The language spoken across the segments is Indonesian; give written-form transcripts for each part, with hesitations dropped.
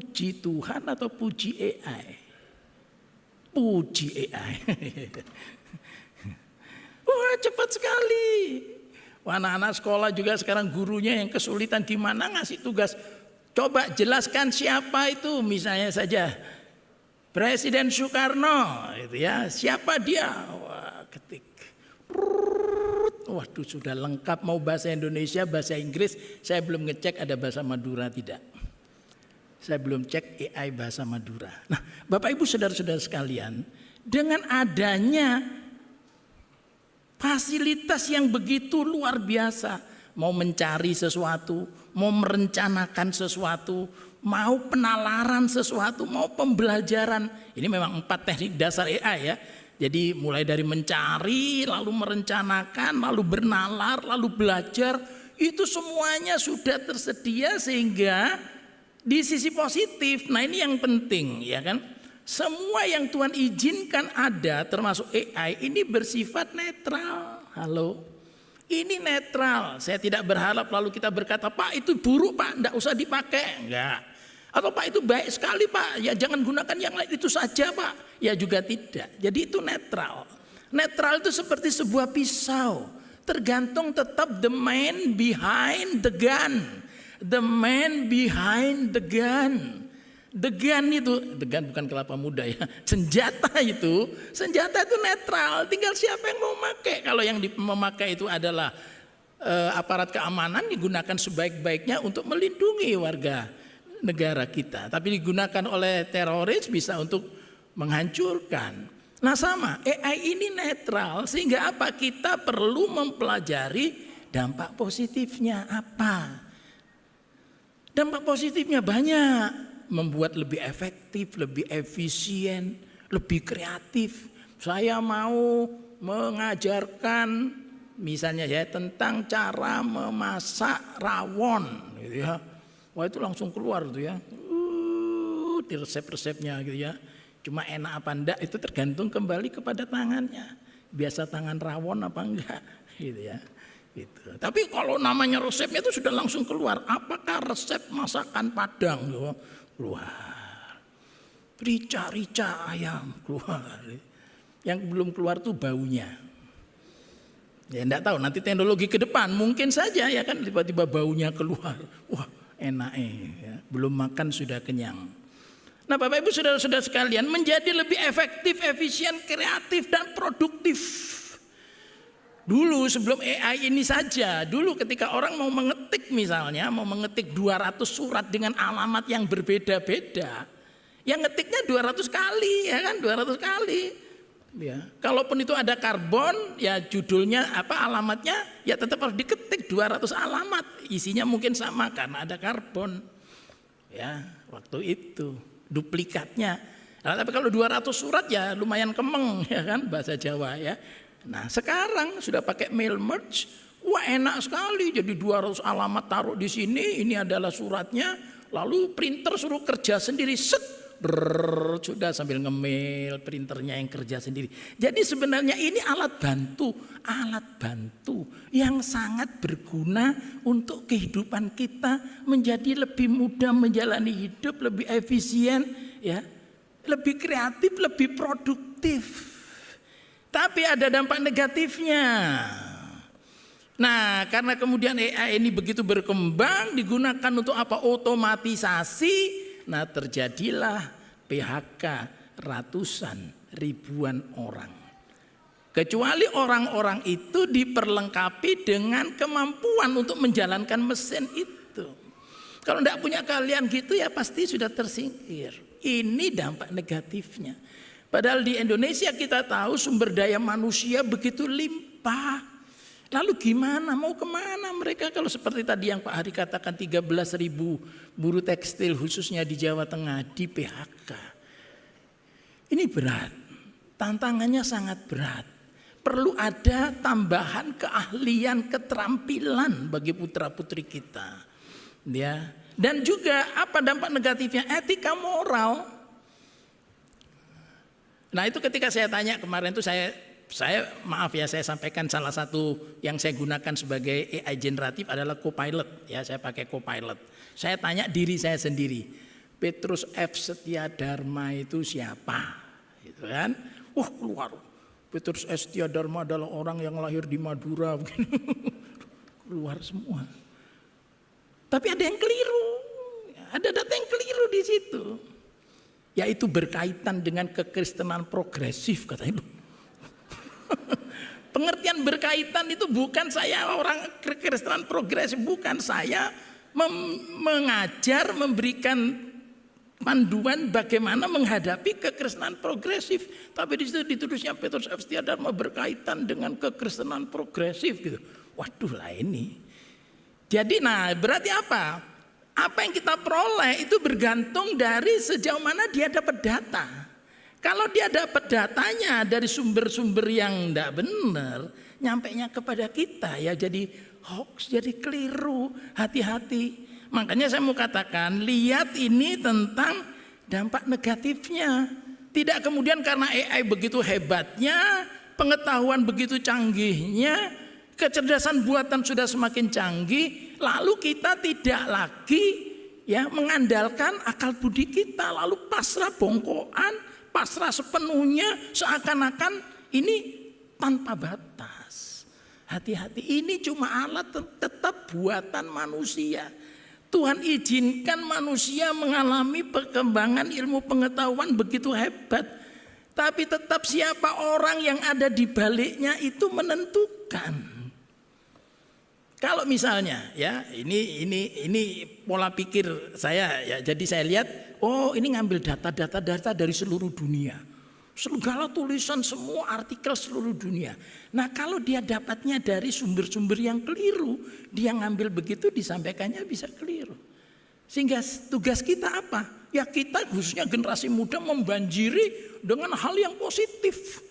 puji Tuhan atau puji AI? Puji AI. Wah, cepat sekali. Anak-anak sekolah juga sekarang gurunya yang kesulitan di mana ngasih tugas. Coba jelaskan siapa itu, misalnya saja Presiden Soekarno, itu ya. Siapa dia? Wah, ketik. Waduh, sudah lengkap, mau bahasa Indonesia, bahasa Inggris. Saya belum ngecek ada bahasa Madura tidak. Saya belum cek AI bahasa Madura. Nah, Bapak Ibu saudara-saudara sekalian, dengan adanya fasilitas yang begitu luar biasa, mau mencari sesuatu, mau merencanakan sesuatu, mau penalaran sesuatu, mau pembelajaran. Ini memang 4 teknik dasar AI ya. Jadi mulai dari mencari, lalu merencanakan, lalu bernalar, lalu belajar, itu semuanya sudah tersedia sehingga di sisi positif. Nah, ini yang penting ya kan. Semua yang Tuhan izinkan ada termasuk AI ini bersifat netral. Halo. Ini netral. Saya tidak berharap lalu kita berkata, Pak itu buruk Pak, enggak usah dipakai. Enggak. Atau Pak itu baik sekali Pak, ya jangan gunakan yang lain itu saja Pak. Ya juga tidak. Jadi itu netral. Netral itu seperti sebuah pisau. Tergantung tetap the man behind the gun. The man behind the gun. The gun itu, the gun bukan kelapa muda ya. Senjata itu netral. Tinggal siapa yang mau memakai. Kalau yang memakai itu adalah aparat keamanan, digunakan sebaik-baiknya untuk melindungi warga negara kita. Tapi digunakan oleh teroris bisa untuk menghancurkan. Nah sama, AI ini netral sehingga apa? Kita perlu mempelajari dampak positifnya apa. Dampak positifnya banyak. Membuat lebih efektif, lebih efisien, lebih kreatif. Saya mau mengajarkan misalnya ya tentang cara memasak rawon gitu ya. Wah itu langsung keluar tuh ya, di resep-resepnya gitu ya. Cuma enak apa enggak itu tergantung kembali kepada tangannya. Biasa tangan rawon apa enggak gitu ya. Gitu. Tapi kalau namanya resepnya itu sudah langsung keluar. Apakah resep masakan Padang gitu? Keluar. Rica-rica ayam keluar. Yang belum keluar tuh baunya. Ya enggak tahu nanti teknologi ke depan mungkin saja ya kan tiba-tiba baunya keluar. Wah enak ya. Belum makan sudah kenyang. Nah Bapak Ibu saudara-saudara sekalian, menjadi lebih efektif, efisien, kreatif dan produktif. Dulu sebelum AI ini saja, dulu ketika orang mau mengetik misalnya, mau mengetik 200 surat dengan alamat yang berbeda-beda, yang ngetiknya 200 kali ya kan, 200 kali. Ya, kalaupun itu ada karbon, ya judulnya apa alamatnya, ya tetap harus diketik 200 alamat. Isinya mungkin sama karena ada karbon. Ya, waktu itu duplikatnya. Nah, tapi kalau 200 surat ya lumayan kemeng ya kan bahasa Jawa ya. Nah, sekarang sudah pakai mail merge. Wah, enak sekali. Jadi 200 alamat taruh di sini, ini adalah suratnya. Lalu printer suruh kerja sendiri, set. Sudah sambil nge-mail printernya yang kerja sendiri. Jadi sebenarnya ini alat bantu yang sangat berguna untuk kehidupan kita menjadi lebih mudah menjalani hidup, lebih efisien, ya, lebih kreatif, lebih produktif. Tapi ada dampak negatifnya. Nah, karena kemudian AI ini begitu berkembang, digunakan untuk apa? Otomatisasi. Nah, terjadilah PHK ratusan ribuan orang. Kecuali orang-orang itu diperlengkapi dengan kemampuan untuk menjalankan mesin itu. Kalau tidak punya keahlian gitu ya pasti sudah tersingkir. Ini dampak negatifnya. Padahal di Indonesia kita tahu sumber daya manusia begitu limpah. Lalu gimana? Mau kemana mereka kalau seperti tadi yang Pak Hari katakan 13.000 buruh tekstil khususnya di Jawa Tengah di PHK. Ini berat. Tantangannya sangat berat. Perlu ada tambahan keahlian, keterampilan bagi putra-putri kita. Ya. Dan juga apa dampak negatifnya? Etika moral. Nah itu ketika saya tanya kemarin itu saya maaf ya saya sampaikan salah satu yang saya gunakan sebagai AI generatif adalah Copilot ya, saya pakai Copilot. Saya tanya diri saya sendiri, Petrus F. Setiadharma itu siapa? Gitu kan? Wah, keluar. Petrus S. Setiadharma adalah orang yang lahir di Madura. Keluar semua. Tapi ada yang keliru. Ada data yang keliru di situ. Yaitu berkaitan dengan kekristenan progresif, kata itu. Pengertian berkaitan itu bukan saya orang kekristenan progresif, bukan saya mengajar, memberikan panduan bagaimana menghadapi kekristenan progresif. Tapi di situ ditulisnya Petrus F. Setiadharma berkaitan dengan kekristenan progresif gitu. Waduh lah ini. Jadi berarti apa? Apa yang kita peroleh itu bergantung dari sejauh mana dia dapat data. Kalau dia dapat datanya dari sumber-sumber yang tidak benar, nyampainya kepada kita ya jadi hoax, jadi keliru, hati-hati. Makanya saya mau katakan, lihat ini tentang dampak negatifnya. Tidak kemudian karena AI begitu hebatnya, pengetahuan begitu canggihnya, kecerdasan buatan sudah semakin canggih, lalu kita tidak lagi ya mengandalkan akal budi kita, lalu pasrah bongkoan, pasrah sepenuhnya, seakan-akan ini tanpa batas. Hati-hati, ini cuma alat tetap buatan manusia. Tuhan izinkan manusia mengalami perkembangan ilmu pengetahuan begitu hebat, tapi tetap siapa orang yang ada di baliknya itu menentukan. Kalau misalnya ya ini pola pikir saya ya, jadi saya lihat ini ngambil data dari seluruh dunia. Segala tulisan semua artikel seluruh dunia. Nah, kalau dia dapatnya dari sumber-sumber yang keliru, dia ngambil begitu disampaikannya bisa keliru. Sehingga tugas kita apa? Ya kita khususnya generasi muda membanjiri dengan hal yang positif.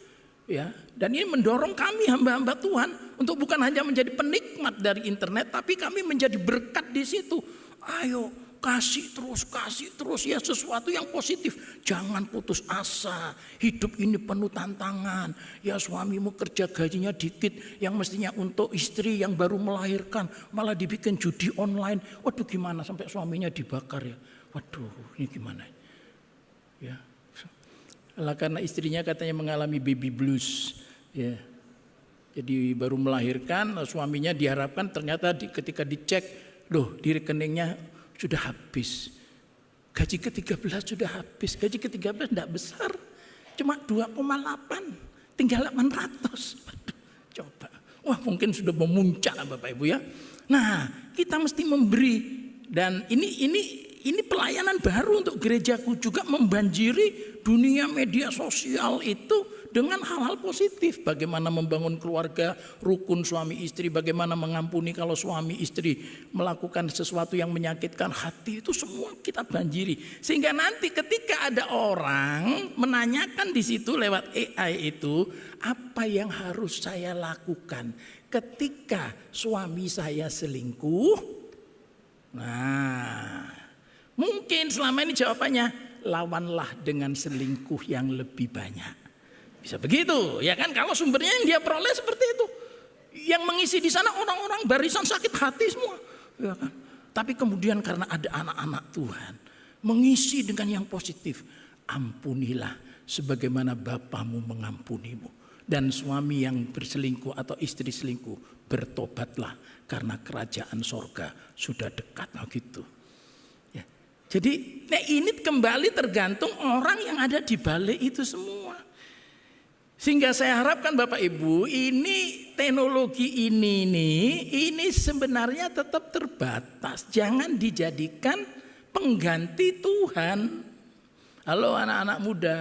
Ya, dan ini mendorong kami hamba-hamba Tuhan untuk bukan hanya menjadi penikmat dari internet, tapi kami menjadi berkat di situ. Ayo kasih terus ya sesuatu yang positif. Jangan putus asa. Hidup ini penuh tantangan. Ya suamimu kerja gajinya dikit, yang mestinya untuk istri yang baru melahirkan malah dibikin judi online. Waduh gimana sampai suaminya dibakar ya. Waduh ini gimana ya. Lah karena istrinya katanya mengalami baby blues ya. Jadi baru melahirkan, suaminya diharapkan ternyata ketika dicek, loh di rekeningnya sudah habis. Gaji ke-13 sudah habis. Gaji ke-13 tidak besar. Cuma 2,8. Tinggal 800. Waduh, coba. Wah mungkin sudah memuncak Bapak Ibu ya. Nah kita mesti memberi. Dan ini pelayanan baru untuk gerejaku juga, membanjiri dunia media sosial itu dengan hal-hal positif. Bagaimana membangun keluarga rukun suami istri, bagaimana mengampuni kalau suami istri melakukan sesuatu yang menyakitkan hati, itu semua kita banjiri. Sehingga nanti ketika ada orang menanyakan di situ lewat AI itu, apa yang harus saya lakukan ketika suami saya selingkuh? Nah, mungkin selama ini jawabannya lawanlah dengan selingkuh yang lebih banyak. Bisa begitu, ya kan? Kalau sumbernya yang dia peroleh seperti itu, yang mengisi di sana orang-orang barisan sakit hati semua, ya kan? Tapi kemudian karena ada anak-anak Tuhan mengisi dengan yang positif, ampunilah sebagaimana Bapamu mengampunimu. Dan suami yang berselingkuh atau istri selingkuh, bertobatlah karena kerajaan sorga sudah dekat. Nah gitu. Ya. Jadi ini kembali tergantung orang yang ada di balik itu semua. Sehingga saya harapkan Bapak Ibu, ini teknologi ini sebenarnya tetap terbatas. Jangan dijadikan pengganti Tuhan. Halo anak-anak muda,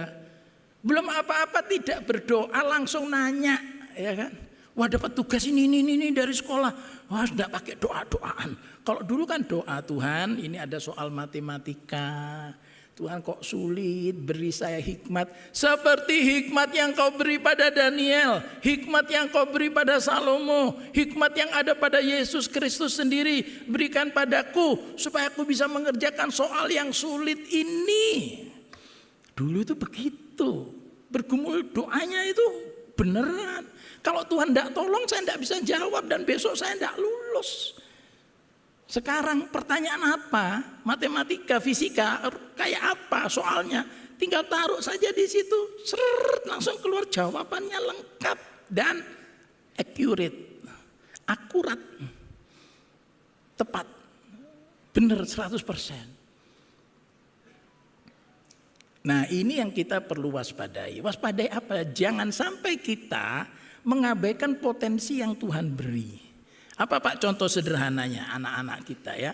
belum apa-apa tidak berdoa langsung nanya, ya kan? Wah dapat tugas ini dari sekolah. Wah tidak pakai doa-doaan. Kalau dulu kan doa, Tuhan ini ada soal matematika. Tuhan kok sulit, beri saya hikmat seperti hikmat yang kau beri pada Daniel, hikmat yang kau beri pada Salomo, hikmat yang ada pada Yesus Kristus sendiri, berikan padaku supaya aku bisa mengerjakan soal yang sulit ini. Dulu itu begitu, bergumul doanya itu beneran. Kalau Tuhan tidak tolong saya tidak bisa jawab dan besok saya tidak lulus. Sekarang pertanyaan apa? Matematika, fisika, kayak apa soalnya? Tinggal taruh saja di situ, langsung keluar jawabannya lengkap dan accurate, akurat, tepat, benar 100%. Nah ini yang kita perlu waspadai. Waspadai apa? Jangan sampai kita mengabaikan potensi yang Tuhan beri. Apa Pak contoh sederhananya anak-anak kita ya.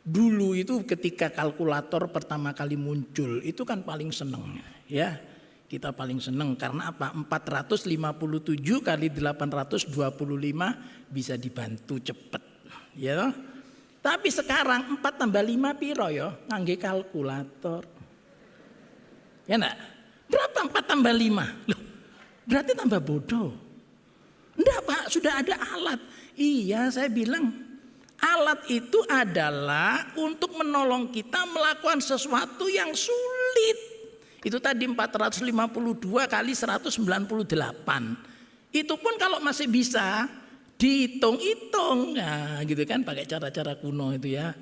Dulu itu ketika kalkulator pertama kali muncul itu kan paling seneng ya. Kita paling seneng karena apa? 457 kali 825 bisa dibantu cepet ya. Tapi sekarang 4 tambah 5 piro ya ngangge kalkulator. Ya enggak? Berapa 4 tambah 5? Loh, berarti tambah bodoh. Enggak Pak, sudah ada alat. Iya saya bilang alat itu adalah untuk menolong kita melakukan sesuatu yang sulit. Itu tadi 452 kali 198. Itu pun kalau masih bisa dihitung-hitung. Nah gitu kan pakai cara-cara kuno itu ya.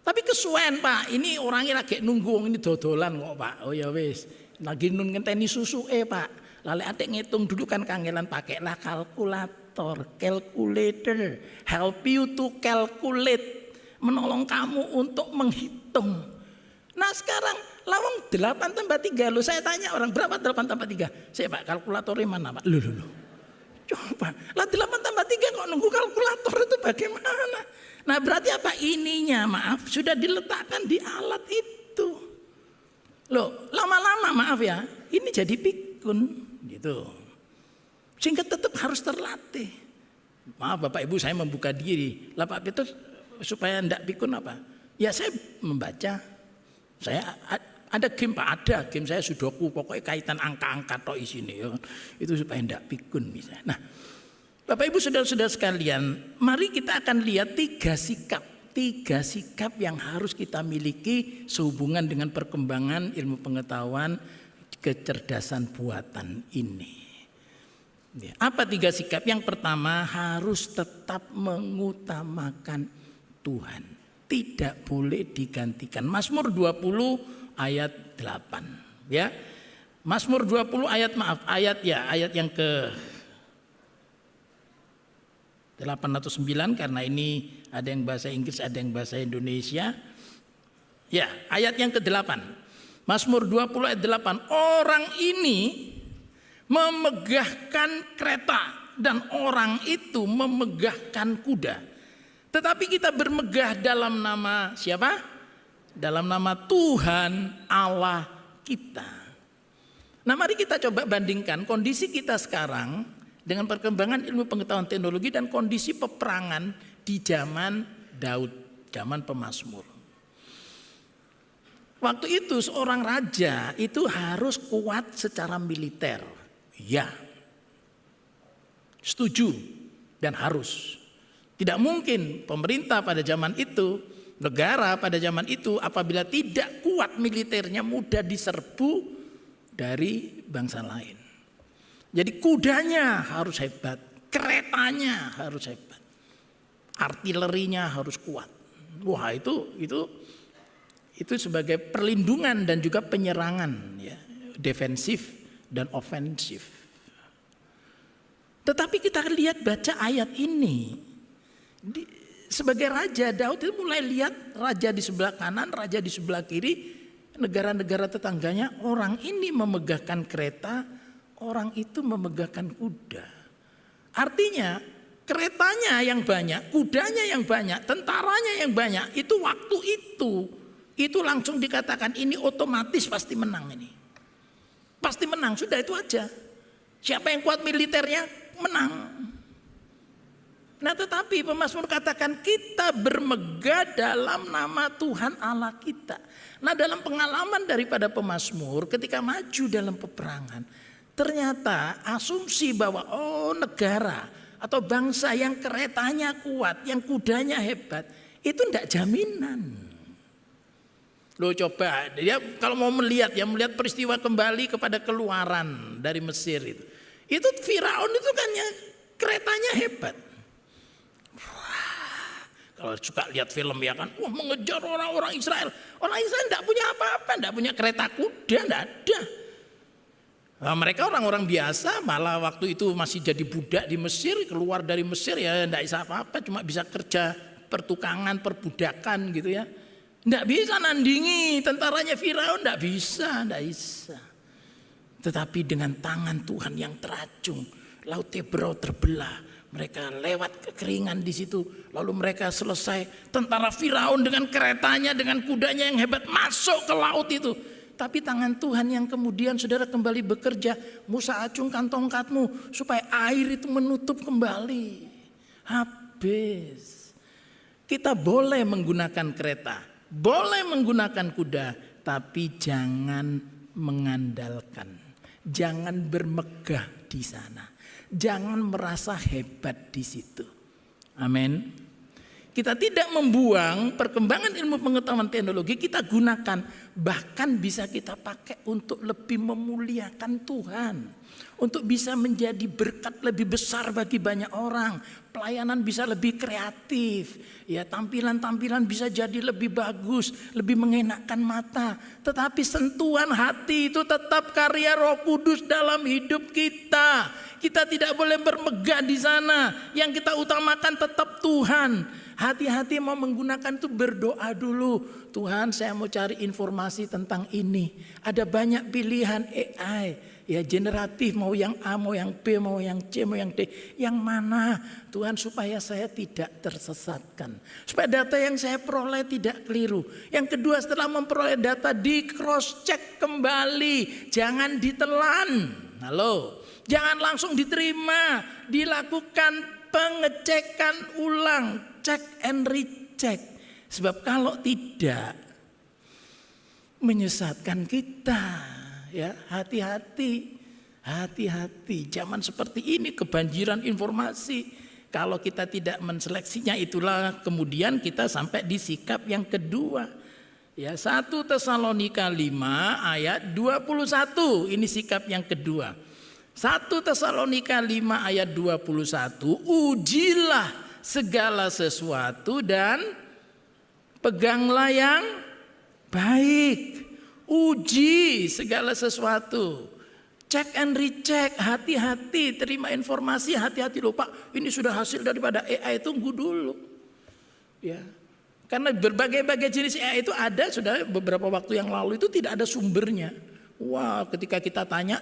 Tapi kesuwen Pak, ini orangnya lagi nunggu ini dodolan kok Pak. Oh ya wis, lagi ngenteni susu Pak. Lalu adek ngitung dulu kan kangelan pakailah kalkulator, calculator, help you to calculate, menolong kamu untuk menghitung. Nah sekarang lawang 8 tambah 3, loh saya tanya orang berapa 8 tambah 3? Saya Pak kalkulatornya mana Pak? Loh. Coba, lah 8 tambah 3 kok nunggu kalkulator itu bagaimana? Nah berarti apa ininya maaf sudah diletakkan di alat itu. Loh lama-lama maaf ya ini jadi pikun. Gitu. Sehingga tetap harus terlatih. Maaf Bapak Ibu saya membuka diri. Lah Pak Petrus supaya ndak pikun apa? Ya saya membaca. Saya ada game Pak, ada game saya sudoku pokoknya kaitan angka-angka tok isine ya. Itu supaya ndak pikun misalnya. Nah, Bapak Ibu saudara-saudara sekalian, mari kita akan lihat 3 sikap yang harus kita miliki sehubungan dengan perkembangan ilmu pengetahuan kecerdasan buatan ini. Apa 3 sikap? Yang pertama harus tetap mengutamakan Tuhan. Tidak boleh digantikan. Mazmur 20 ayat 8. Ya. Mazmur 20 ayat ayat yang ke 8 atau 9 karena ini ada yang bahasa Inggris, ada yang bahasa Indonesia. Ya, ayat yang ke-8. Mazmur 20 ayat 8. Orang ini memegahkan kereta dan orang itu memegahkan kuda. Tetapi kita bermegah dalam nama siapa? Dalam nama Tuhan Allah kita. Nah mari kita coba bandingkan kondisi kita sekarang dengan perkembangan ilmu pengetahuan teknologi dan kondisi peperangan di zaman Daud, zaman pemazmur. Waktu itu seorang raja itu harus kuat secara militer. Ya. Setuju dan harus. Tidak mungkin pemerintah pada zaman itu, negara pada zaman itu apabila tidak kuat militernya mudah diserbu dari bangsa lain. Jadi kudanya harus hebat, keretanya harus hebat. Artilerinya harus kuat. Wah, itu sebagai perlindungan dan juga penyerangan ya, defensif dan ofensif. Tetapi kita lihat baca ayat ini sebagai raja Daud itu mulai lihat raja di sebelah kanan, raja di sebelah kiri, negara-negara tetangganya, orang ini memegahkan kereta, orang itu memegahkan kuda. Artinya keretanya yang banyak, kudanya yang banyak, tentaranya yang banyak, itu waktu itu langsung dikatakan ini otomatis pasti menang ini. Pasti menang, sudah itu aja. Siapa yang kuat militernya menang. Nah tetapi pemazmur katakan kita bermegah dalam nama Tuhan Allah kita. Nah dalam pengalaman daripada pemazmur ketika maju dalam peperangan, ternyata asumsi bahwa negara atau bangsa yang keretanya kuat, yang kudanya hebat, itu tidak jaminan. Loh coba, dia kalau mau melihat peristiwa kembali kepada keluaran dari Mesir itu. Itu Firaun itu kan yang keretanya hebat. Wah, Kalau suka lihat film ya kan, wah mengejar orang-orang Israel. Orang Israel tidak punya apa-apa, tidak punya kereta kuda, tidak ada. Nah, mereka orang-orang biasa, malah waktu itu masih jadi budak di Mesir, keluar dari Mesir ya tidak bisa apa-apa, cuma bisa kerja pertukangan, perbudakan gitu ya. Tidak bisa nandingi tentaranya Firaun, tidak bisa. Tetapi dengan tangan Tuhan yang teracung, Laut Tebrau terbelah. Mereka lewat kekeringan di situ. Lalu mereka selesai. Tentara Firaun dengan keretanya, dengan kudanya yang hebat masuk ke laut itu. Tapi tangan Tuhan yang kemudian saudara kembali bekerja. Musa acungkan tongkatmu supaya air itu menutup kembali. Habis. Kita boleh menggunakan kereta, boleh menggunakan kuda, tapi jangan mengandalkan. Jangan bermegah di sana. Jangan merasa hebat di situ. Amin. Kita tidak membuang perkembangan ilmu pengetahuan teknologi, kita gunakan. Bahkan bisa kita pakai untuk lebih memuliakan Tuhan. Untuk bisa menjadi berkat lebih besar bagi banyak orang. Pelayanan bisa lebih kreatif. Ya, tampilan-tampilan bisa jadi lebih bagus, lebih mengenakkan mata. Tetapi sentuhan hati itu tetap karya Roh Kudus dalam hidup kita. Kita tidak boleh bermegah di sana. Yang kita utamakan tetap Tuhan. Hati-hati mau menggunakan itu berdoa dulu. Tuhan, saya mau cari informasi tentang ini. Ada banyak pilihan AI. Ya, generatif, mau yang A, mau yang B, mau yang C, mau yang D. Yang mana? Tuhan, supaya saya tidak tersesatkan. Supaya data yang saya peroleh tidak keliru. Yang kedua, setelah memperoleh data, di cross check kembali. Jangan ditelan. Halo. Jangan langsung diterima. Dilakukan pengecekan ulang. Check and recheck. Sebab kalau tidak, menyesatkan kita. Ya, hati-hati. Zaman seperti ini kebanjiran informasi. Kalau kita tidak menseleksinya, itulah kemudian kita sampai di sikap yang kedua. Ya, 1 Tesalonika 5 ayat 21. Ini sikap yang kedua. 1 Tesalonika 5 ayat 21. Ujilah segala sesuatu dan peganglah yang baik. Uji segala sesuatu. Check and recheck, hati-hati terima informasi, hati-hati loh Pak, ini sudah hasil daripada AI, tunggu dulu. Ya. Karena berbagai-bagai jenis AI itu ada sudah beberapa waktu yang lalu itu tidak ada sumbernya. Wah, ketika kita tanya,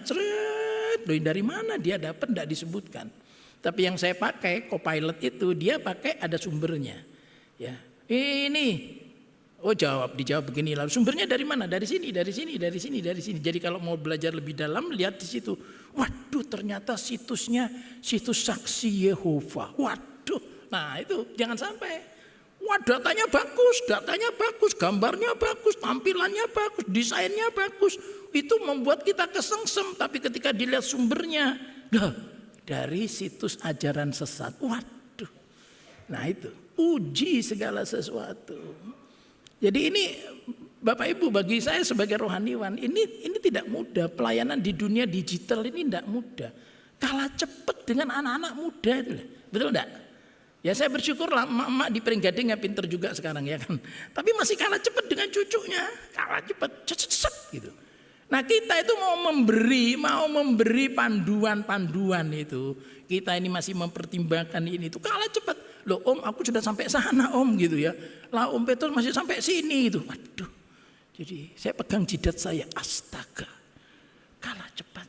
dari mana dia dapat, tidak disebutkan. Tapi yang saya pakai Copilot itu dia pakai ada sumbernya. Ya, ini, dijawab begini, lalu sumbernya dari mana? Dari sini. Jadi kalau mau belajar lebih dalam lihat di situ. Waduh, ternyata situsnya situs Saksi Yehova. Waduh, nah itu jangan sampai. Wah, datanya bagus, gambarnya bagus, tampilannya bagus, desainnya bagus. Itu membuat kita kesengsem. Tapi ketika dilihat sumbernya, dari situs ajaran sesat. Waduh. Nah itu, uji segala sesuatu. Jadi ini Bapak Ibu, bagi saya sebagai rohaniwan, ini tidak mudah. Pelayanan di dunia digital ini tidak mudah. Kalah cepat dengan anak-anak muda itu. Betul enggak? Ya saya bersyukur lah emak-emak di Pringgading yang pinter juga sekarang ya kan. Tapi masih kalah cepat dengan cucunya. Kalah cepat, cet gitu. Nah kita itu mau memberi panduan-panduan itu. Kita ini masih mempertimbangkan ini itu kalah cepat. Loh Om, aku sudah sampai sana Om gitu ya. Lah Om Petrus masih sampai sini itu. Waduh. Jadi saya pegang jidat saya, astaga. Kalah cepat.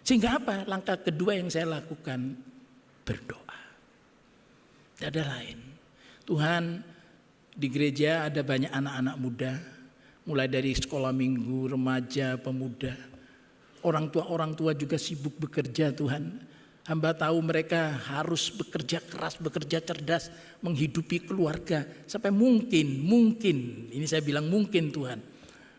Sehingga apa? Langkah kedua yang saya lakukan, berdoa. Tidak ada lain. Tuhan, di gereja ada banyak anak-anak muda. Mulai dari sekolah minggu, remaja, pemuda. Orang tua juga sibuk bekerja Tuhan. Hamba tahu mereka harus bekerja keras, bekerja cerdas, menghidupi keluarga. Sampai mungkin, ini saya bilang mungkin Tuhan.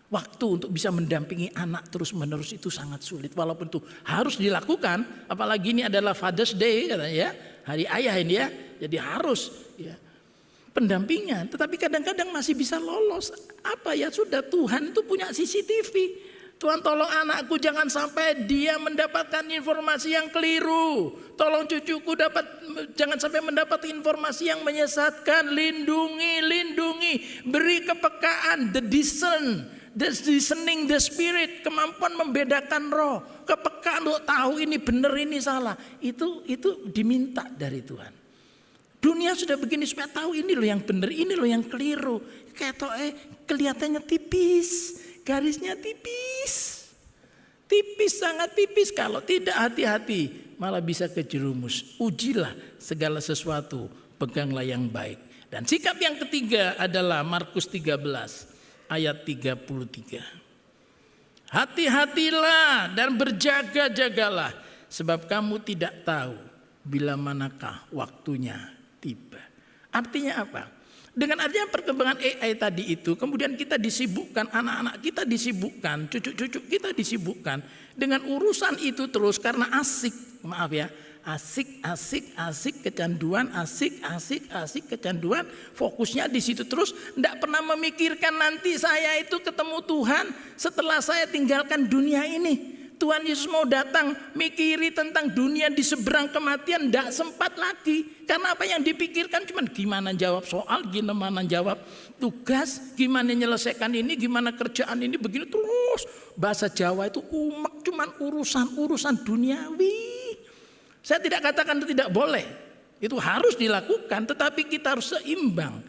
Waktu untuk bisa mendampingi anak terus menerus itu sangat sulit. Walaupun itu harus dilakukan, apalagi ini adalah Father's Day katanya ya. Hari ayah ini ya, jadi harus ya. Pendampingan, tetapi kadang-kadang masih bisa lolos. Apa ya sudah, Tuhan itu punya CCTV. Tuhan tolong anakku jangan sampai dia mendapatkan informasi yang keliru. Tolong cucuku jangan sampai mendapat informasi yang menyesatkan. Lindungi, beri kepekaan, the discerning the spirit, kemampuan membedakan roh, kepekaan untuk tahu ini benar ini salah. Itu diminta dari Tuhan. Dunia sudah begini supaya tahu ini loh yang benar, ini loh yang keliru. Kelihatannya tipis, garisnya tipis, sangat tipis. Kalau tidak hati-hati malah bisa kejerumus. Ujilah segala sesuatu, peganglah yang baik. Dan sikap yang ketiga adalah Markus 13 ayat 33. Hati-hatilah dan berjaga-jagalah, sebab kamu tidak tahu bila manakah waktunya tiba. Artinya apa? Dengan adanya perkembangan AI tadi itu, kemudian kita disibukkan, anak-anak kita disibukkan, cucu-cucu kita disibukkan dengan urusan itu terus karena asik kecanduan, kecanduan, fokusnya di situ terus, tidak pernah memikirkan nanti saya itu ketemu Tuhan setelah saya tinggalkan dunia ini. Tuhan Yesus mau datang, mikiri tentang dunia di seberang kematian, tidak sempat lagi. Karena apa yang dipikirkan cuma gimana jawab soal, gimana jawab tugas, gimana menyelesaikan ini, gimana kerjaan ini, begini terus. Bahasa Jawa itu umek, cuma urusan duniawi. Saya tidak katakan itu tidak boleh, itu harus dilakukan, tetapi kita harus seimbang.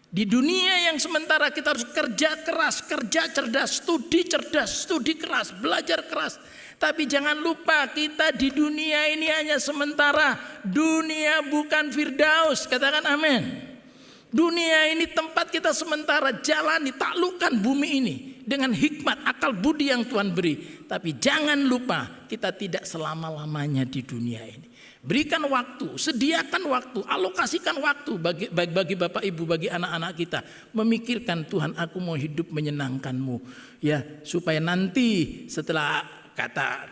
Di dunia yang sementara kita harus kerja keras, kerja cerdas, studi keras, belajar keras. Tapi jangan lupa kita di dunia ini hanya sementara. Dunia bukan Firdaus, katakan amin. Dunia ini tempat kita sementara, jalani, taklukkan bumi ini dengan hikmat, akal budi yang Tuhan beri. Tapi jangan lupa kita tidak selama-lamanya di dunia ini. Berikan waktu, sediakan waktu, alokasikan waktu baik bagi Bapak Ibu, bagi anak-anak kita. Memikirkan Tuhan, aku mau hidup menyenangkan-Mu. Ya, supaya nanti setelah kata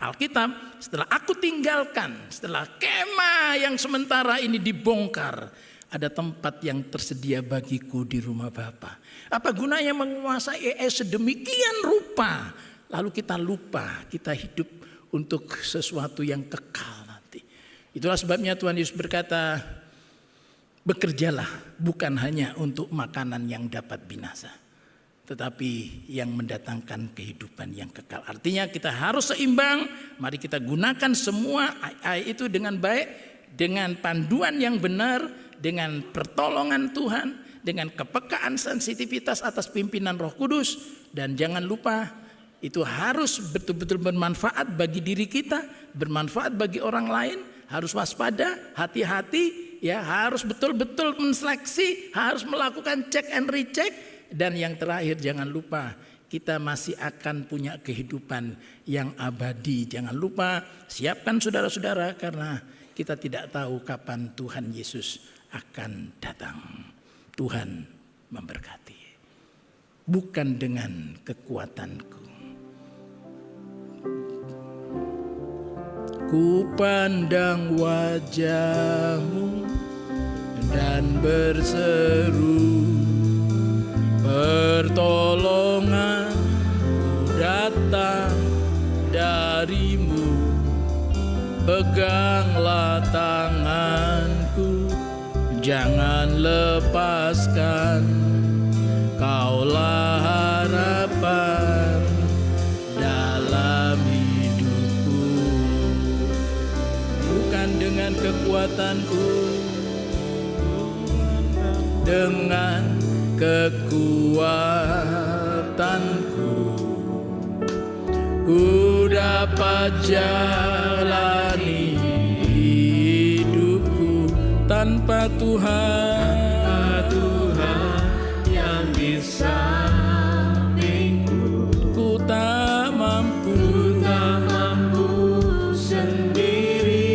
Alkitab, setelah aku tinggalkan, setelah kemah yang sementara ini dibongkar, ada tempat yang tersedia bagiku di rumah Bapa. Apa gunanya menguasai sedemikian rupa, lalu kita lupa kita hidup untuk sesuatu yang kekal nanti. Itulah sebabnya Tuhan Yesus berkata, bekerjalah bukan hanya untuk makanan yang dapat binasa, tetapi yang mendatangkan kehidupan yang kekal. Artinya kita harus seimbang. Mari kita gunakan semua AI itu dengan baik, dengan panduan yang benar, dengan pertolongan Tuhan, dengan kepekaan sensitivitas atas pimpinan Roh Kudus. Dan jangan lupa itu harus betul-betul bermanfaat bagi diri kita, bermanfaat bagi orang lain. Harus waspada, hati-hati, ya, harus betul-betul menseleksi, harus melakukan check and recheck. Dan yang terakhir, jangan lupa kita masih akan punya kehidupan yang abadi. Jangan lupa siapkan saudara-saudara, karena kita tidak tahu kapan Tuhan Yesus akan datang. Tuhan memberkati. Bukan dengan kekuatanku. Ku pandang wajah-Mu dan berseru, pertolongan datang dari-Mu. Peganglah tanganku, jangan lepaskan. Kaulah harapan dalam hidupku. Bukan dengan kekuatanku, dengan kekuatanku ku dapat jalani hidupku tanpa Tuhan. Tuhan yang di sampingku, ku tak mampu sendiri.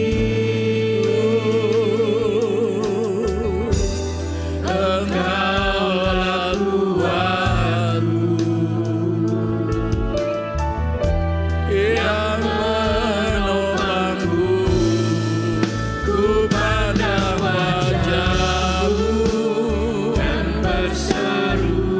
Engkaulah kuatku yang menopangku. Ku pandang wajah-Mu dan berseru,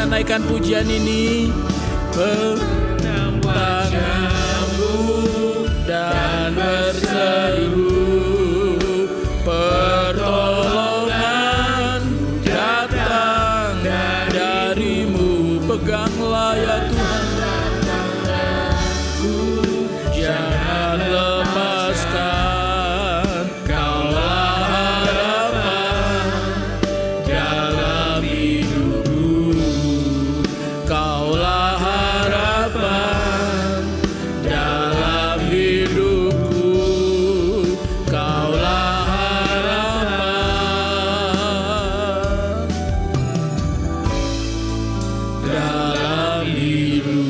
kita naikkan pujian ini. Tanganmu dan berseru, pertolongan datang darimu. Peganglah ya Tuhan, jangan lepaskan. Kaulah harapan dalam hidupku, kaulah harapan dalam hidupku, kaulah harapan dalam hidupku.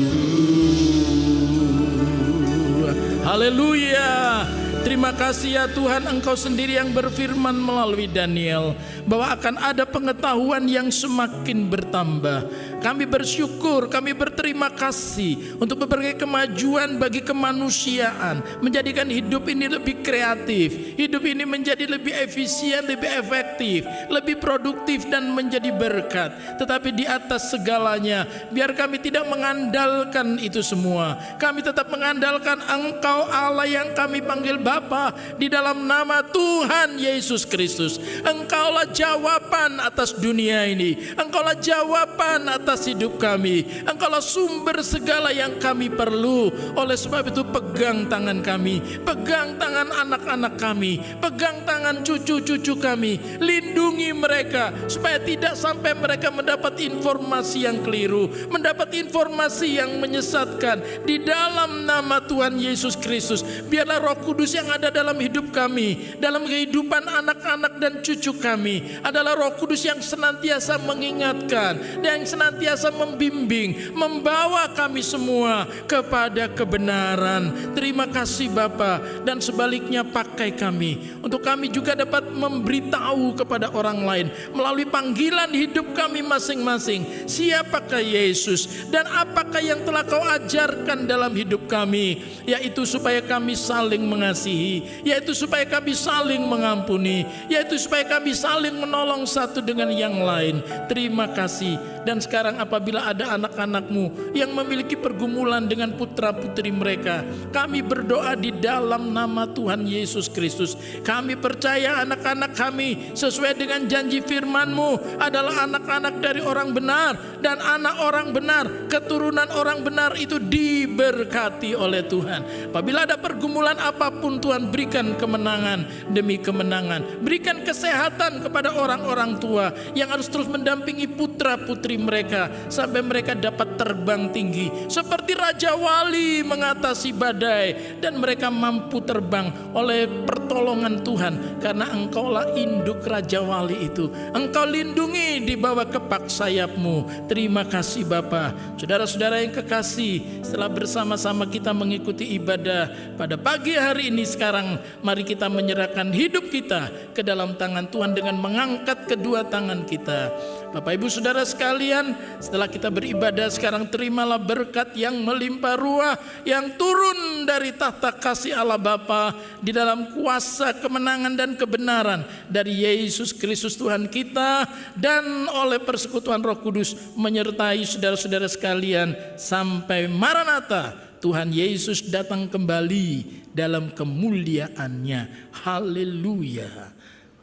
Haleluya. Terima kasih ya Tuhan, Engkau sendiri yang berfirman melalui Daniel bahwa akan ada pengetahuan yang semakin bertambah. Kami bersyukur, kami berterima kasih untuk berbagai kemajuan bagi kemanusiaan, menjadikan hidup ini lebih kreatif, hidup ini menjadi lebih efisien, lebih efektif, lebih produktif dan menjadi berkat. Tetapi di atas segalanya, biar kami tidak mengandalkan itu semua, kami tetap mengandalkan Engkau Allah yang kami panggil Bapa di dalam nama Tuhan Yesus Kristus. Engkaulah jawaban atas dunia ini, Engkaulah jawaban atas hidup kami, Engkaulah sumber segala yang kami perlu. Oleh sebab itu pegang tangan kami, pegang tangan anak-anak kami, pegang tangan cucu-cucu kami, lindungi mereka supaya tidak sampai mereka mendapat informasi yang keliru, mendapat informasi yang menyesatkan. Di dalam nama Tuhan Yesus Kristus, biarlah Roh Kudus yang ada dalam hidup kami, dalam kehidupan anak-anak dan cucu kami, adalah Roh Kudus yang senantiasa mengingatkan dan yang senantiasa membimbing, membawa kami semua kepada kebenaran. Terima kasih Bapa, dan sebaliknya pakai kami untuk kami juga dapat memberitahu kepada orang lain melalui panggilan hidup kami masing-masing, siapakah Yesus dan apakah yang telah Kau ajarkan dalam hidup kami, yaitu supaya kami saling mengasihi, yaitu supaya kami saling mengampuni, yaitu supaya kami saling menolong satu dengan yang lain. Terima kasih. Dan sekarang apabila ada anak-anak-Mu yang memiliki pergumulan dengan putra-putri mereka, kami berdoa di dalam nama Tuhan Yesus Kristus. Kami percaya anak-anak kami sesuai dengan janji firman-Mu adalah anak-anak dari orang benar, dan anak orang benar, keturunan orang benar itu diberkati oleh Tuhan. Apabila ada pergumulan apapun, Tuhan berikan kemenangan demi kemenangan. Berikan kesehatan kepada orang-orang tua yang harus terus mendampingi putra-putri mereka sampai mereka dapat terbang tinggi seperti Raja Wali mengatasi badai, dan mereka mampu terbang oleh pertolongan Tuhan karena Engkaulah induk Raja Wali itu. Engkau lindungi di bawah kepak sayap-Mu. Terima kasih Bapa. Saudara-saudara yang kekasih, setelah bersama-sama kita mengikuti ibadah pada pagi hari ini, sekarang mari kita menyerahkan hidup kita ke dalam tangan Tuhan dengan mengangkat kedua tangan kita. Bapak Ibu Saudara sekalian, setelah kita beribadah sekarang, terimalah berkat yang melimpah ruah yang turun dari tahta kasih Allah Bapa di dalam kuasa kemenangan dan kebenaran dari Yesus Kristus Tuhan kita, dan oleh persekutuan Roh Kudus menyertai saudara-saudara sekalian sampai Maranatha, Tuhan Yesus datang kembali dalam kemuliaannya. Haleluya.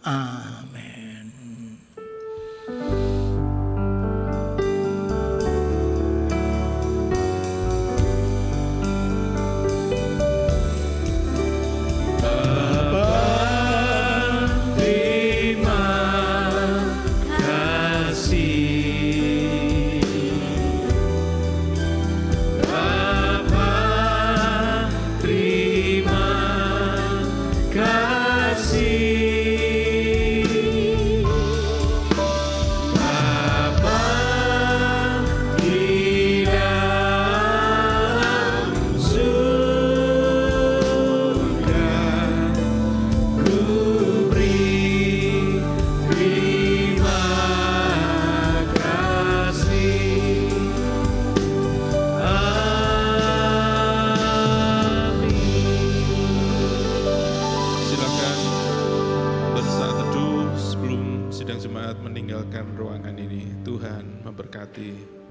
Amin. Jemaat meninggalkan ruangan ini. Tuhan memberkati.